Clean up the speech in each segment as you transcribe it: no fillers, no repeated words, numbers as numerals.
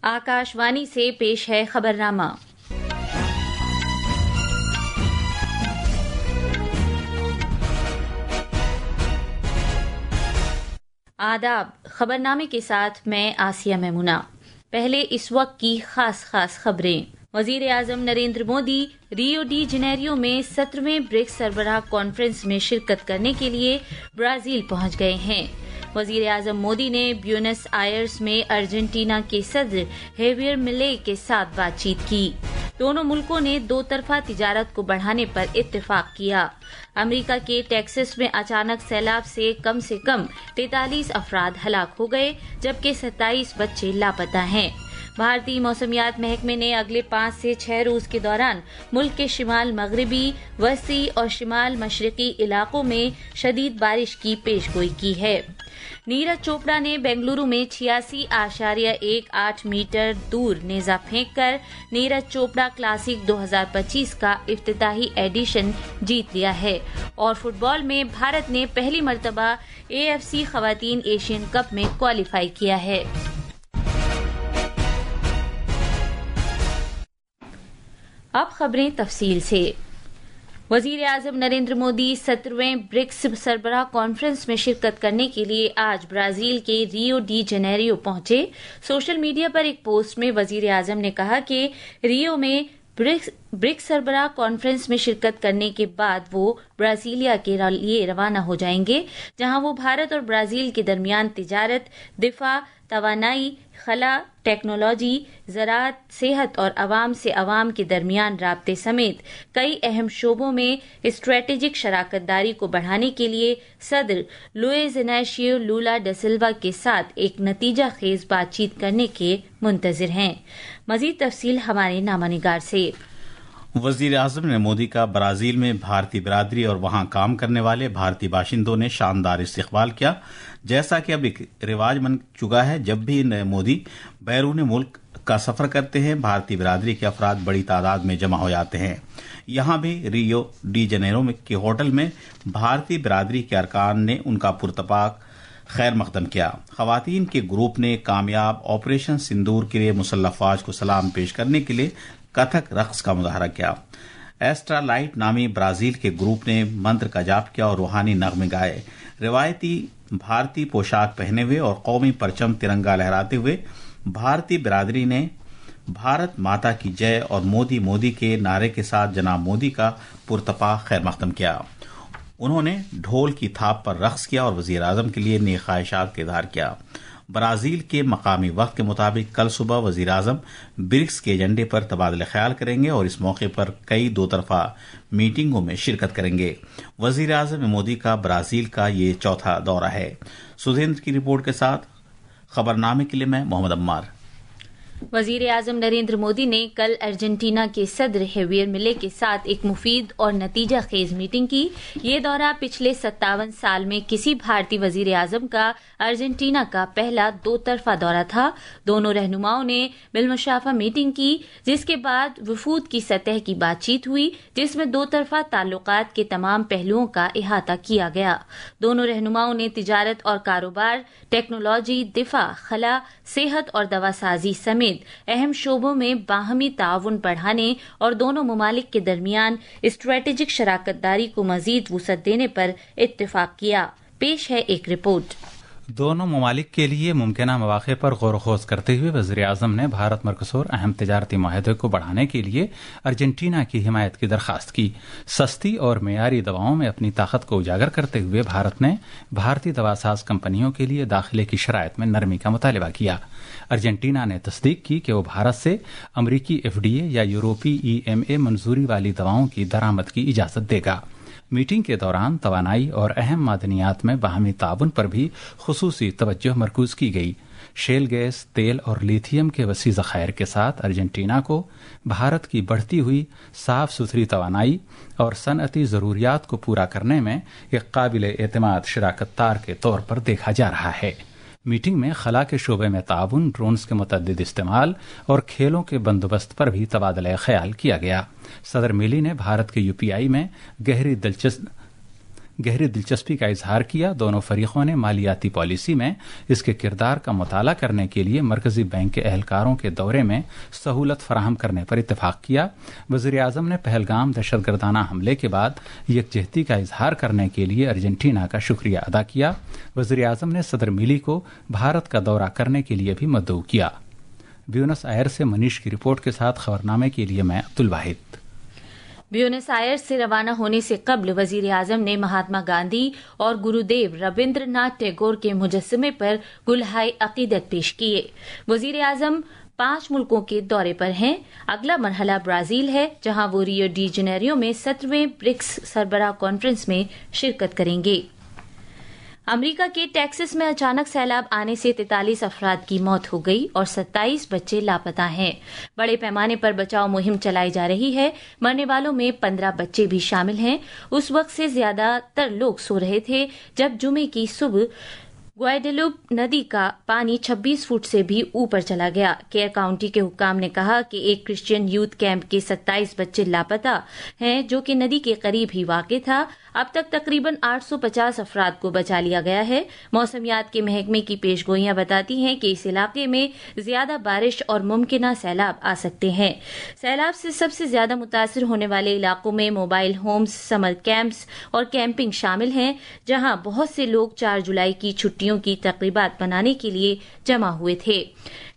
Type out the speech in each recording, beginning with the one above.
आकाशवाणी से पेश है खबरनामा। आदाब, खबरनामे के साथ मैं आसिया मेमुना। पहले इस वक्त की खास खबरें। वजीर आजम Narendra Modi Rio de Janeiro में 17वें ब्रिक्स सरबराह कॉन्फ्रेंस में शिरकत करने के लिए ब्राजील पहुंच गए हैं। वजीर आजम मोदी ने ब्यूनस आयर्स में अर्जेंटीना के सदर हेवियर मिलेई के साथ बातचीत की। दोनों मुल्कों ने दो तरफा तिजारत को बढ़ाने पर इत्तेफाक किया। अमेरिका के टेक्सास में अचानक सैलाब से कम 43 अफराद हलाक हो गए, जबकि 27 बच्चे लापता हैं। भारतीय मौसमियात महकमे ने अगले 5 से 6 रोज के दौरान मुल्क के शिमाल मगरबी, वसी और शिमाल मशरकी इलाकों में शदीद बारिश की पेशगोई की है। नीरज चोपड़ा ने बेंगलुरु में 86.18 मीटर दूर नेजा फेंककर नीरज चोपड़ा क्लासिक 2025 का इफ्तिताही एडिशन जीत लिया है। और फुटबॉल में भारत ने पहली मर्तबा AFC खवातीन एशियन कप में क्वालिफाई किया है। अब खबरें तफसील से। वजीर आजम नरेंद्र मोदी 17वें ब्रिक्स सरबराह कॉन्फ्रेंस में शिरकत करने के लिए आज ब्राजील के रियो डी जेनेरियो पहुंचे। सोशल मीडिया पर एक पोस्ट में वजीर आजम ने कहा कि रियो में ब्रिक्स सरबराह कॉन्फ्रेंस में शिरकत करने के बाद वो ब्राजीलिया के लिए रवाना हो जाएंगे, जहां वो भारत और ब्राजील के दरमियान तिजारत, दिफा, तवानाई, खला, टेक्नोलॉजी, ज़राअत, सेहत और अवाम से अवाम के दरमियान राब्ते समेत कई अहम शोबों में स्ट्रेटेजिक शराकत दारी को बढ़ाने के लिए सदर लुइस इनाशियो लूला डा सिल्वा के साथ एक नतीजा खेज बातचीत करने के मुंतजिर हैं। मजीद तफसील हमारे नामानिगार से। वजीर आजम ने मोदी का ब्राजील में भारतीय बिरादरी और वहां काम करने वाले भारतीय बाशिंदों ने शानदार इस्तकबाल किया। जैसा कि अब एक रिवाज बन चुका है, जब भी मोदी बैरून मुल्क का सफर करते हैं, भारतीय बिरादरी के अफराद बड़ी तादाद में जमा हो जाते हैं। यहां भी रियो डी जेनेरो के होटल में भारतीय बिरादरी के अरकान ने उनका पुरतपाक खैर मकदम किया। खवातीन के ग्रुप ने कामयाब ऑपरेशन सिंदूर के लिए मुसल्लह फौज को सलाम पेश करने के लिए कथक रक्स का मुजाहरा किया। एस्ट्रालाइट नामी ब्राजील के ग्रुप ने मंत्र का जाप किया और रूहानी नगमे गाए। रिवायती भारतीय पोशाक पहने हुए और कौमी परचम तिरंगा लहराते हुए भारतीय बिरादरी ने भारत माता की जय और मोदी मोदी के नारे के साथ जनाब मोदी का पुरतपाक खैर मकदम किया। उन्होंने ढोल की थाप पर रक्स किया और वजीर आजम के लिए नेक ख्वाहिशात का इजहार किया। ब्राजील के मकामी वक्त के मुताबिक कल सुबह वजीर आजम ब्रिक्स के एजेंडे पर तबादला ख्याल करेंगे और इस मौके पर कई दो तरफा मीटिंगों में शिरकत करेंगे। वजीर आजम मोदी का ब्राजील का ये चौथा दौरा है। सुधेंद्र की रिपोर्ट के साथ खबरनामे के लिए मैं मोहम्मद अम्मार। वजीर आजम नरेंद्र मोदी ने कल अर्जेंटीना के सदर हेवियर मिलेई के साथ एक मुफीद और नतीजा खेज मीटिंग की। ये दौरा पिछले 57 साल में किसी भारतीय वजीर आजम का अर्जेंटीना का पहला दो तरफा दौरा था। दोनों रहनुमाओं ने बिलमुशाफा मीटिंग की, जिसके बाद वफूद की सतह की बातचीत हुई, जिसमें दो तरफा ताल्लुकात के तमाम पहलुओं का इहाता किया गया। दोनों रहनुमाओं ने तिजारत और कारोबार, टेक्नोलॉजी, दिफा, खला, सेहत और दवासाजी समेत अहम शोबों में बाहमी ताउन बढ़ाने और दोनों ममालिक के दरमियान स्ट्रेटेजिक शराकत दारी को मजीद वुसअत देने पर इत्तेफाक किया। पेश है एक रिपोर्ट। दोनों ममालिक के लिए मुमकिना मौक़े पर गौर खोज करते हुए वज़ीर आज़म ने भारत मरकसूर अहम तिजारती माहदे को बढ़ाने के लिए अर्जेंटीना की हिमायत की दरख्वास्त की। सस्ती और मेयारी दवाओं में अपनी ताकत को उजागर करते हुए भारत ने भारतीय दवासाज कंपनियों के लिए दाखिले की शराइत में नरमी का मुतालबा किया। अर्जेंटीना ने तस्दीक की कि वो भारत से अमरीकी FDA या यूरोपी EMA मंजूरी वाली दवाओं की दरामद की इजाज़त देगा। मीटिंग के दौरान तवानाई और अहम मादनियात में बाहमी ताउन पर भी खुसूसी तवज्जो मरकूज की गई। शेल गैस, तेल और लिथियम के वसी ज़खायर के साथ अर्जेंटीना को भारत की बढ़ती हुई साफ सुथरी तवानाई और सनअती ज़रूरियात को पूरा करने में एक काबिल एतमाद शराकतदार के तौर पर देखा जा रहा है। मीटिंग में खला के शोबे में ताउन, ड्रोन्स के मुतअद्दिद इस्तेमाल और खेलों के बंदोबस्त पर भी तबादला ख्याल किया गया। सदर मिली ने भारत के UPI में गहरी गहरी दिलचस्पी का इजहार किया। दोनों फरीकों ने मालियाती पॉलिसी में इसके किरदार का मुताला करने के लिए मरकजी बैंक के एहलकारों के दौरे में सहूलत फराहम करने पर इत्तेफाक किया। वज़ीर आज़म ने पहलगाम दहशतगर्दाना हमले के बाद यकजहती का इजहार करने के लिए अर्जेंटीना का शुक्रिया अदा किया। वज़ीर आज़म ने सदर मिली को भारत का दौरा करने के लिए भी मदऊ किया। ब्यूनस आयर्स से मनीष की रिपोर्ट के साथ खबरनामे के लिए मैं अब्दुल वाहिद। ब्यूनस आयर्स से रवाना होने से कबल वजीर आजम ने महात्मा गांधी और गुरुदेव रविंद्रनाथ टैगोर के मुजस्समे पर गुलहाए अकीदत पेश किए। वजीर आजम 5 मुल्कों के दौरे पर हैं। अगला मरहला ब्राजील है, जहां वो रियो डी जेनेरियो में 17वें ब्रिक्स सरबराह कॉन्फ्रेंस में शिरकत करेंगे। अमेरिका के टेक्सास में अचानक सैलाब आने से 43 अफराद की मौत हो गई और 27 बच्चे लापता हैं। बड़े पैमाने पर बचाव मुहिम चलाई जा रही है। मरने वालों में 15 बच्चे भी शामिल हैं। उस वक्त से ज्यादातर लोग सो रहे थे जब जुमे की सुबह ग्वाडेलुप नदी का पानी 26 फुट से भी ऊपर चला गया। केयर काउंटी के हुक्काम ने कहा कि एक क्रिश्चियन यूथ कैंप के 27 बच्चे लापता हैं, जो कि नदी के करीब ही वाक़ था। अब तक तकरीबन 850 अफराद को बचा लिया गया है। मौसमियात के महकमे की पेशगोइयां बताती हैं कि इस इलाके में ज्यादा बारिश और मुमकिना सैलाब आ सकते हैं। सैलाब से सबसे ज्यादा मुतासिर होने वाले इलाकों में मोबाइल होम्स, समर कैंप्स और कैंपिंग शामिल हैं, जहां बहुत से लोग 4 जुलाई की छुट्टियों की तकरीबात मनाने के लिए जमा हुए थे।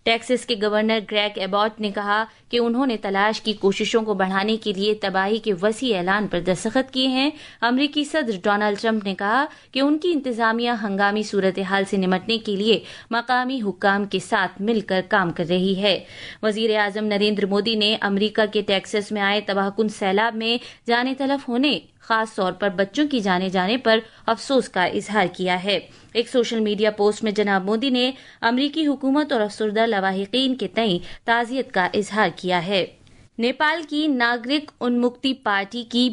टेक्सास के गवर्नर ग्रेग एबॉट ने कहा कि उन्होंने तलाश की कोशिशों को बढ़ाने के लिए तबाही के वसी ऐलान पर दस्तखत किए हैं। अमरीकी सदर डोनाल्ड ट्रंप ने कहा कि उनकी इंतजामिया हंगामी सूरत हाल से निपटने के लिए मकामी हुक्काम के साथ मिलकर काम कर रही है। वजीर आजम नरेंद्र मोदी ने अमरीका के टेक्सास में आए तबाहकुन सैलाब में जाने तलफ होने, खास तौर पर बच्चों की जाने पर अफसोस का इजहार किया है। एक सोशल मीडिया पोस्ट में जनाब मोदी ने अमरीकी हुकूमत और अफसरदा लवाहिकीन के तई ताज़ियत का इजहार किया है। नेपाल की नागरिक उन्मुक्ति पार्टी की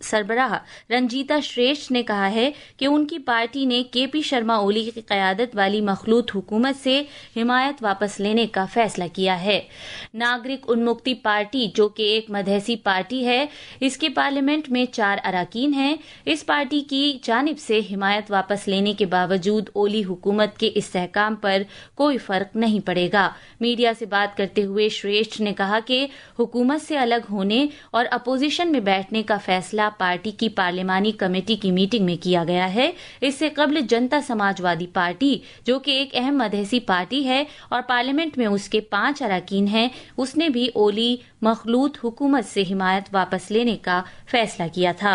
सरबराह रंजीता श्रेष्ठ ने कहा है कि उनकी पार्टी ने केपी शर्मा ओली की क़यादत वाली मखलूत हुकूमत से हिमायत वापस लेने का फैसला किया है। नागरिक उन्मुक्ति पार्टी, जो कि एक मधेसी पार्टी है, इसके पार्लियामेंट में 4 अराकीन हैं। इस पार्टी की जानिब से हिमायत वापस लेने के बावजूद ओली हुकूमत के इस्तेहकाम पर कोई फर्क नहीं पड़ेगा। मीडिया से बात करते हुए श्रेष्ठ ने कहा कि हुकूमत से अलग होने और अपोजिशन में बैठने का फैसला पार्टी की पार्लिमानी कमेटी की मीटिंग में किया गया है। इससे कबल जनता समाजवादी पार्टी, जो कि एक अहम मधेसी पार्टी है और पार्लियामेंट में उसके 5 अराकीन हैं, उसने भी ओली मखलूत हुकूमत से हिमायत वापस लेने का फैसला किया था।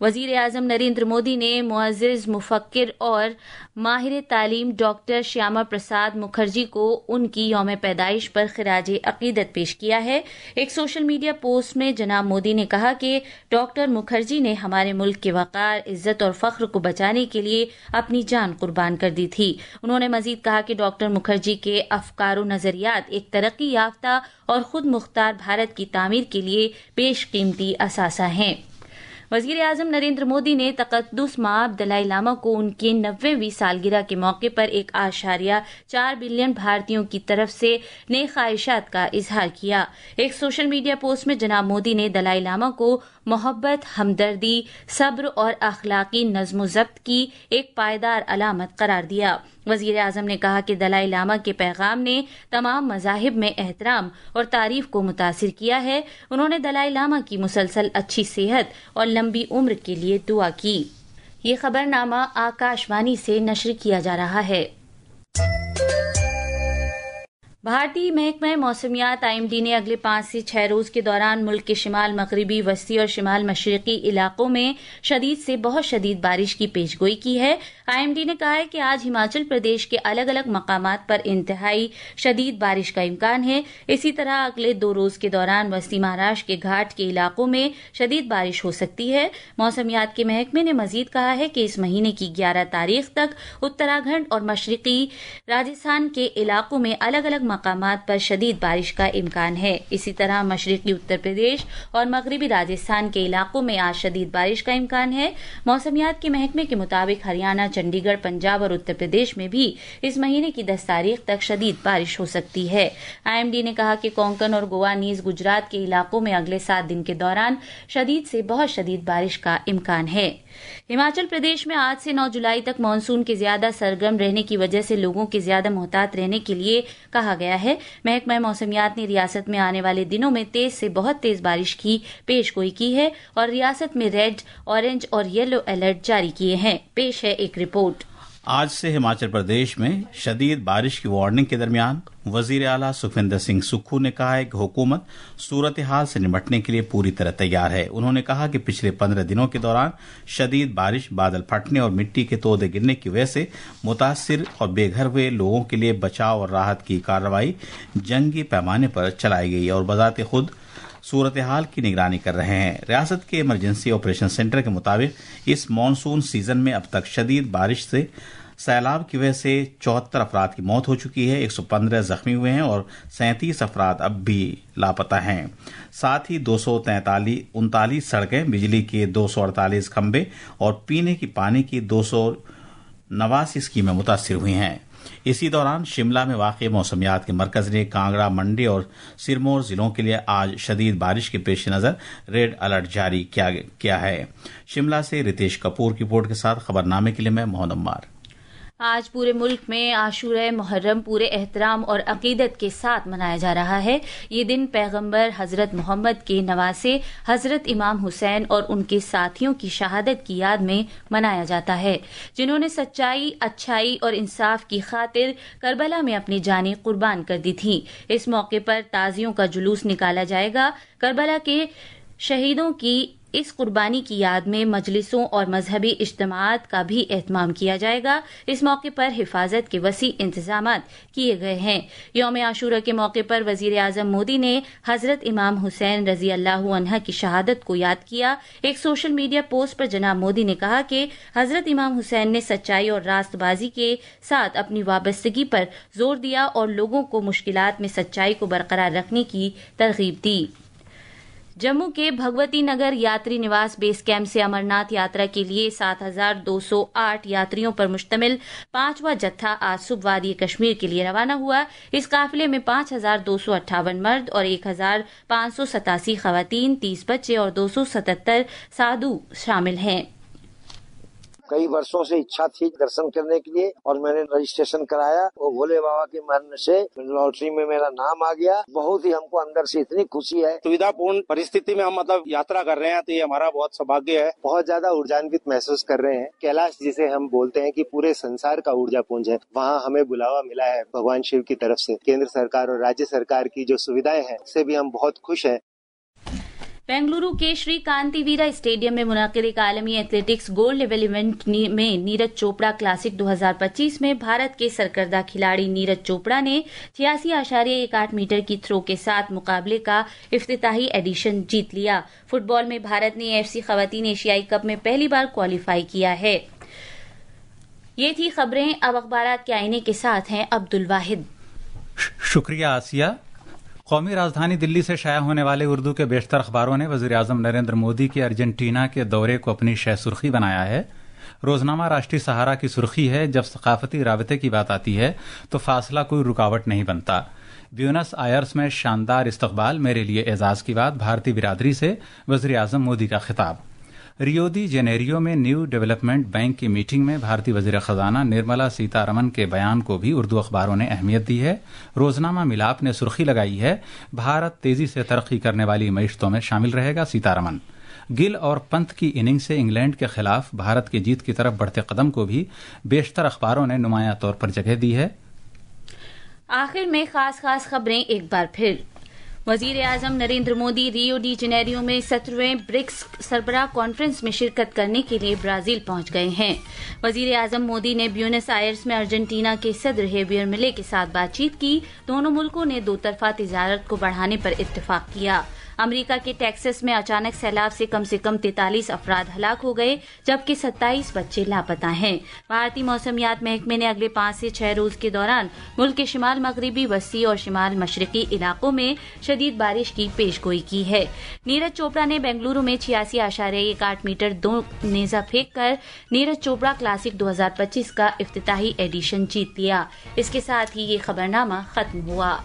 वजीर आजम नरेंद्र मोदी ने मुअज़्ज़िज़ मुफक्किर और माहिर तालीम डॉक्टर श्यामा प्रसाद मुखर्जी को उनकी यौम पैदाइश पर खिराज अकीदत पेश किया है। एक सोशल मीडिया पोस्ट में जनाब मोदी ने कहा कि डॉक्टर मुखर्जी ने हमारे मुल्क के वक़ार, इज्जत और फ़ख्र को बचाने के लिए अपनी जान कुर्बान कर दी थी। उन्होंने मजीद कहा कि डॉक्टर मुखर्जी के अफ़कार व नज़रियात एक तरक्की याफ्ता और खुद मुख्तार भारत की तामीर के लिए बेशकीमती असासा हैं। वजीर आजम नरेंद्र मोदी ने तक़द्दुस माब दलाई लामा को उनकी 90वीं सालगिरह के मौके पर 1.4 बिलियन भारतीयों की तरफ से नेक ख्वाहिशात का इजहार किया। एक सोशल मीडिया पोस्ट में जनाब मोदी ने दलाई लामा को मोहब्बत, हमदर्दी, सब्र और अखलाकी नज़्म ज़ब्त की एक पायदार अलामत करार दिया। वजीर आजम ने कहा कि दलाई लामा के पैगाम ने तमाम मज़ाहिब में एहतराम और तारीफ को मुतासिर किया है। उन्होंने दलाई लामा की मुसलसल अच्छी सेहत और लंबी उम्र के लिए दुआ की। ये खबरनामा आकाशवाणी से नश्र किया जा रहा है। भारतीय महकमा मौसमियात IMD ने अगले 5 से 6 रोज के दौरान मुल्क के शिमाल मगरबी, वस्ती और शिमाल मशरकी इलाकों में शदीद से बहुत शदीद बारिश की पेशगोई की है। IMD ने कहा है कि आज हिमाचल प्रदेश के अलग अलग मकामात पर इंतहाई शदीद बारिश का इम्कान है। इसी तरह अगले 2 रोज के दौरान वस्ती महाराष्ट्र के घाट के इलाकों में शदीद बारिश हो सकती है। मौसमियात के महकमे ने मजीद कहा है कि इस महीने की 11 तारीख तक उत्तराखंड और मशरकी राजस्थान के इलाकों में अलग अलग मकामात पर शदीद बारिश का इम्कान है। इसी तरह मशरकी उत्तर प्रदेश और मगरबी राजस्थान के इलाकों में आज शदीद बारिश का इम्कान है। मौसमियात के महकमे के मुताबिक हरियाणा, चंडीगढ़, पंजाब और उत्तर प्रदेश में भी इस महीने की 10 तारीख तक शदीद बारिश हो सकती है। IMD ने कहा कि कोंकण और गोवा नीज गुजरात के इलाकों में अगले 7 दिन के दौरान शदीद से बहुत शदीद बारिश का इम्कान है। हिमाचल प्रदेश में आज से 9 जुलाई तक मानसून के ज्यादा सरगर्म रहने की वजह से लोगों के ज्यादा मुहतात रहने के लिए कहा गया है। महकमा मौसमियात ने रियासत में आने वाले दिनों में तेज से बहुत तेज बारिश की पेशगोई की है और रियासत में रेड, ऑरेंज और येलो अलर्ट जारी किए हैं। पेश है एक रिपोर्ट। आज से हिमाचल प्रदेश में शदीद बारिश की वार्निंग के दरमियान वजीर आला सुखविंदर सिंह सुक्खू ने कहा है कि हुकूमत सूरत हाल से निपटने के लिए पूरी तरह तैयार है। उन्होंने कहा कि पिछले 15 दिनों के दौरान शदीद बारिश, बादल फटने और मिट्टी के तोदे गिरने की वजह से मुतासिर और बेघर हुए लोगों के लिए बचाव और राहत की कार्रवाई जंगी पैमाने पर चलाई गई और बजाते खुद सूरत हाल की निगरानी कर रहे हैं। रियासत के इमरजेंसी ऑपरेशन सेंटर के मुताबिक इस मानसून सीजन में अब तक शदीद बारिश से सैलाब की वजह से 74 अफराद की मौत हो चुकी है, 115 जख्मी हुए हैं और 37 अफराद अब भी लापता हैं। साथ ही 239 सड़कें, बिजली के 248 खंभे और पीने की पानी की 289 स्कीमें मुतासिर हुई हैं। इसी दौरान शिमला में वाक़ मौसमियात के मरकज ने कांगड़ा, मंडी और सिरमौर जिलों के लिए आज शदीद बारिश के पेश नज़र रेड अलर्ट जारी किया है। शिमला से रितेश कपूर की रिपोर्ट के साथ खबरनामे के लिए मैं मोहम्मद अम्मार। आज पूरे मुल्क में आशूरा मुहर्रम पूरे एहतराम और अकीदत के साथ मनाया जा रहा है। ये दिन पैगंबर हजरत मोहम्मद के नवासे हजरत इमाम हुसैन और उनके साथियों की शहादत की याद में मनाया जाता है, जिन्होंने सच्चाई, अच्छाई और इंसाफ की खातिर करबला में अपनी जानें कुर्बान कर दी थी। इस मौके पर ताजियों का जुलूस निकाला जाएगा। करबला के शहीदों की इस कुर्बानी की याद में मजलिसों और मजहबी इज्तिमाआत का भी एहतमाम किया जाएगा। इस मौके पर हिफाजत के वसी इंतजामात किए गए हैं। यौम आशूरा के मौके पर वजीर आजम मोदी ने हजरत इमाम हुसैन रजी अल्लाहु अन्हा की शहादत को याद किया। एक सोशल मीडिया पोस्ट पर जनाब मोदी ने कहा कि हजरत इमाम हुसैन ने सच्चाई और रास्तबाजी के साथ अपनी वाबस्तगी पर जोर दिया और लोगों को मुश्किलात में सच्चाई को बरकरार रखने की तरगीब दी। जम्मू के भगवती नगर यात्री निवास बेस कैंप से अमरनाथ यात्रा के लिए 7,208 यात्रियों पर मुश्तमिल 5वां जत्था आज सुबह वादी कश्मीर के लिए रवाना हुआ। इस काफिले में 5,258 मर्द और 1,587 खवातीन, 30 बच्चे और 277 साधु शामिल हैं। कई वर्षों से इच्छा थी दर्शन करने के लिए और मैंने रजिस्ट्रेशन कराया। वो भोले बाबा के मन से लॉटरी में मेरा नाम आ गया। बहुत ही हमको अंदर से इतनी खुशी है। सुविधापूर्ण परिस्थिति में हम यात्रा कर रहे हैं, तो ये हमारा बहुत सौभाग्य है। बहुत ज्यादा ऊर्जान्वित महसूस कर रहे हैं। कैलाश जिसे हम बोलते हैं कि पूरे संसार का ऊर्जा पुंज है, वहाँ हमें बुलावा मिला है भगवान शिव की तरफ से। केंद्र सरकार और राज्य सरकार की जो सुविधाएं हैं उससे भी हम बहुत खुश हैं। बेंगलुरु के श्री कांतिवीरा स्टेडियम में मुनाकिद एक आलमी एथलेटिक्स गोल्ड लेवल इवेंट में नीरज चोपड़ा क्लासिक 2025 में भारत के सरकर्दा खिलाड़ी नीरज चोपड़ा ने 86.18 मीटर की थ्रो के साथ मुकाबले का इफ्तिताही एडिशन जीत लिया। फुटबॉल में भारत ने AFC खवातीन एशियाई कप में पहली बार क्वालिफाई किया है। ये थी खबरें। अब अखबारात के आईने के साथ हैं अब्दुल वाहिद। शुक्रिया आसिया। कौमी राजधानी दिल्ली से शाया होने वाले उर्दू के बेशतर अखबारों ने वज़ीर आज़म नरेंद्र मोदी के अर्जेंटीना के दौरे को अपनी शह सुर्खी बनाया है। रोजनामा राष्ट्रीय सहारा की सुर्खी है, जब सकाफती राबते की बात आती है तो फासला कोई रुकावट नहीं बनता। ब्यूनस आयर्स में शानदार इस्तकबाल, मेरे लिए एजाज की बात, भारतीय बिरादरी से वज़ीर आज़म मोदी का खिताब। रियो दी जेनेरियो में न्यू डेवलपमेंट बैंक की मीटिंग में भारतीय वजीर खजाना निर्मला सीतारमन के बयान को भी उर्दू अखबारों ने अहमियत दी है। रोजनामा मिलाप ने सुर्खी लगाई है, भारत तेजी से तरक्की करने वाली मईशतों में शामिल रहेगा सीतारमन। गिल और पंत की इनिंग से इंग्लैंड के खिलाफ भारत की जीत की तरफ बढ़ते कदम को भी बेशतर अखबारों ने नुमाया तौर पर जगह दी है। आखिर में खास खबरें एक बार फिर। वजीर आजम Narendra Modi Rio de Janeiro में 17वें ब्रिक्स सरबराह कॉन्फ्रेंस में शिरकत करने के लिए ब्राजील पहुंच गए हैं। वजीर आजम मोदी ने ब्यूनस आयर्स में अर्जेंटीना के सदर हेवियर मिले के साथ बातचीत की। दोनों मुल्कों ने दो तरफा तिजारत को बढ़ाने पर इत्तेफाक किया। امریکہ کے ٹیکسس میں اچانک سیلاب سے کم 43 افراد ہلاک ہو گئے جبکہ 27 بچے لاپتہ ہیں۔ بھارتی موسمیات محکمے نے اگلے 5 سے 6 روز کے دوران ملک کے شمال مغربی، وسطی اور شمال مشرقی علاقوں میں شدید بارش کی پیش گوئی کی ہے۔ نیرج چوپڑا نے بنگلورو میں 86.18 میٹر 2 نیزہ پھینک کر نیرج چوپڑا کلاسک 2025 کا افتتاحی ایڈیشن جیت لیا۔ اس کے ساتھ ہی یہ خبرنامہ ختم ہوا۔